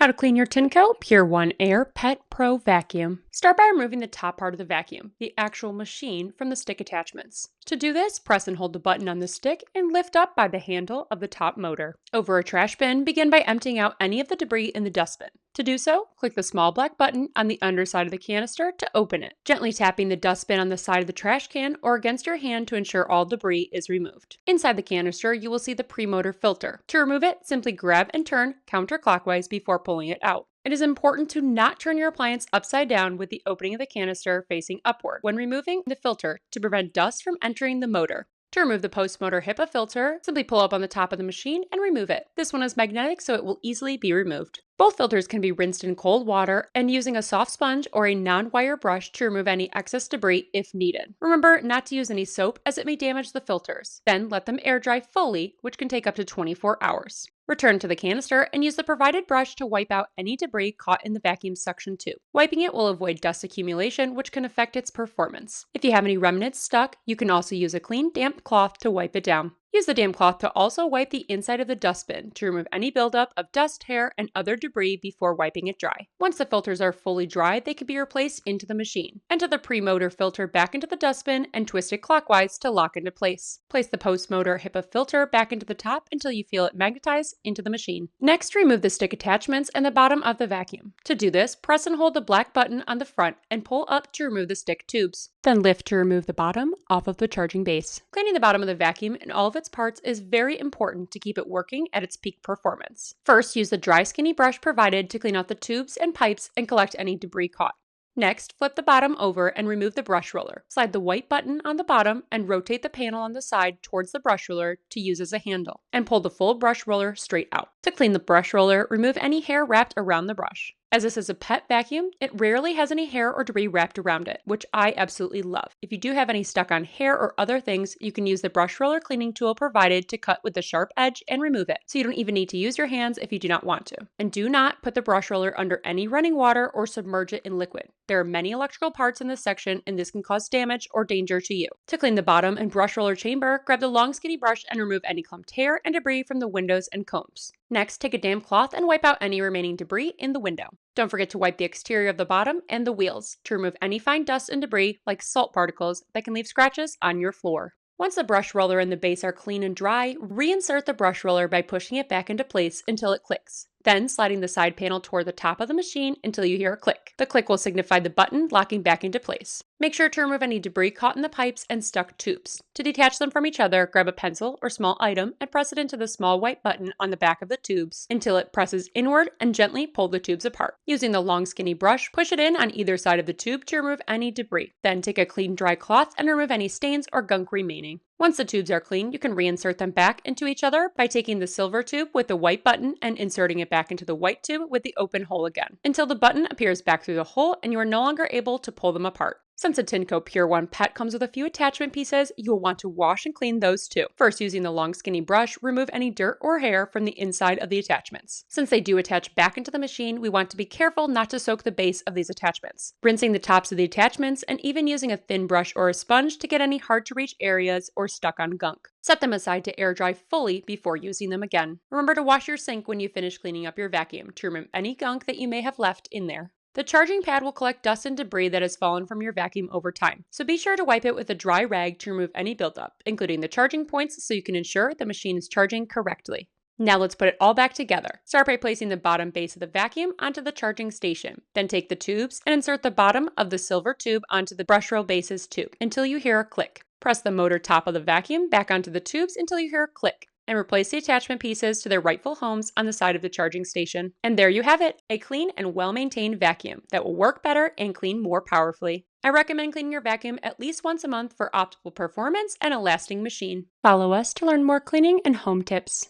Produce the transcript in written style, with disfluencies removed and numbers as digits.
How to clean your Tineco Pure 1 Air Pet Pro Vacuum. Start by removing the top part of the vacuum, the actual machine, from the stick attachments. To do this, press and hold the button on the stick and lift up by the handle of the top motor. Over a trash bin, begin by emptying out any of the debris in the dustbin. To do so, click the small black button on the underside of the canister to open it, gently tapping the dustbin on the side of the trash can or against your hand to ensure all debris is removed. Inside the canister, you will see the pre-motor filter. To remove it, simply grab and turn counterclockwise before pulling it out. It is important to not turn your appliance upside down with the opening of the canister facing upward when removing the filter to prevent dust from entering the motor. To remove the post-motor HEPA filter, simply pull up on the top of the machine and remove it. This one is magnetic, so it will easily be removed. Both filters can be rinsed in cold water and using a soft sponge or a non-wire brush to remove any excess debris if needed. Remember not to use any soap as it may damage the filters. Then let them air dry fully, which can take up to 24 hours. Return to the canister and use the provided brush to wipe out any debris caught in the vacuum suction tube. Wiping it will avoid dust accumulation, which can affect its performance. If you have any remnants stuck, you can also use a clean, damp cloth to wipe it down. Use the damp cloth to also wipe the inside of the dustbin to remove any buildup of dust, hair, and other debris before wiping it dry. Once the filters are fully dry, they can be replaced into the machine. Enter the pre-motor filter back into the dustbin and twist it clockwise to lock into place. Place the post-motor HEPA filter back into the top until you feel it magnetize into the machine. Next, remove the stick attachments and the bottom of the vacuum. To do this, press and hold the black button on the front and pull up to remove the stick tubes. Then lift to remove the bottom off of the charging base. Cleaning the bottom of the vacuum and all of its parts is very important to keep it working at its peak performance. First, use the dry skinny brush provided to clean out the tubes and pipes and collect any debris caught. Next, flip the bottom over and remove the brush roller. Slide the white button on the bottom and rotate the panel on the side towards the brush roller to use as a handle, and pull the full brush roller straight out. To clean the brush roller, remove any hair wrapped around the brush. As this is a pet vacuum, it rarely has any hair or debris wrapped around it, which I absolutely love. If you do have any stuck on hair or other things, you can use the brush roller cleaning tool provided to cut with the sharp edge and remove it, so you don't even need to use your hands if you do not want to. And do not put the brush roller under any running water or submerge it in liquid. There are many electrical parts in this section, and this can cause damage or danger to you. To clean the bottom and brush roller chamber, grab the long skinny brush and remove any clumped hair and debris from the windows and combs. Next, take a damp cloth and wipe out any remaining debris in the window. Don't forget to wipe the exterior of the bottom and the wheels to remove any fine dust and debris like salt particles that can leave scratches on your floor. Once the brush roller and the base are clean and dry, reinsert the brush roller by pushing it back into place until it clicks. Then sliding the side panel toward the top of the machine until you hear a click. The click will signify the button locking back into place. Make sure to remove any debris caught in the pipes and stuck tubes. To detach them from each other, grab a pencil or small item and press it into the small white button on the back of the tubes until it presses inward and gently pull the tubes apart. Using the long skinny brush, push it in on either side of the tube to remove any debris. Then take a clean dry cloth and remove any stains or gunk remaining. Once the tubes are clean, you can reinsert them back into each other by taking the silver tube with the white button and inserting it back into the white tube with the open hole again, until the button appears back through the hole and you are no longer able to pull them apart. Since a Tineco Pure 1 Pet comes with a few attachment pieces, you will want to wash and clean those too. First, using the long skinny brush, remove any dirt or hair from the inside of the attachments. Since they do attach back into the machine, we want to be careful not to soak the base of these attachments. Rinsing the tops of the attachments and even using a thin brush or a sponge to get any hard to reach areas or stuck on gunk. Set them aside to air dry fully before using them again. Remember to wash your sink when you finish cleaning up your vacuum to remove any gunk that you may have left in there. The charging pad will collect dust and debris that has fallen from your vacuum over time, so be sure to wipe it with a dry rag to remove any buildup, including the charging points so you can ensure the machine is charging correctly. Now let's put it all back together. Start by placing the bottom base of the vacuum onto the charging station. Then take the tubes and insert the bottom of the silver tube onto the brush roll bases tube until you hear a click. Press the motor top of the vacuum back onto the tubes until you hear a click, and replace the attachment pieces to their rightful homes on the side of the charging station. And there you have it, a clean and well-maintained vacuum that will work better and clean more powerfully. I recommend cleaning your vacuum at least once a month for optimal performance and a lasting machine. Follow us to learn more cleaning and home tips.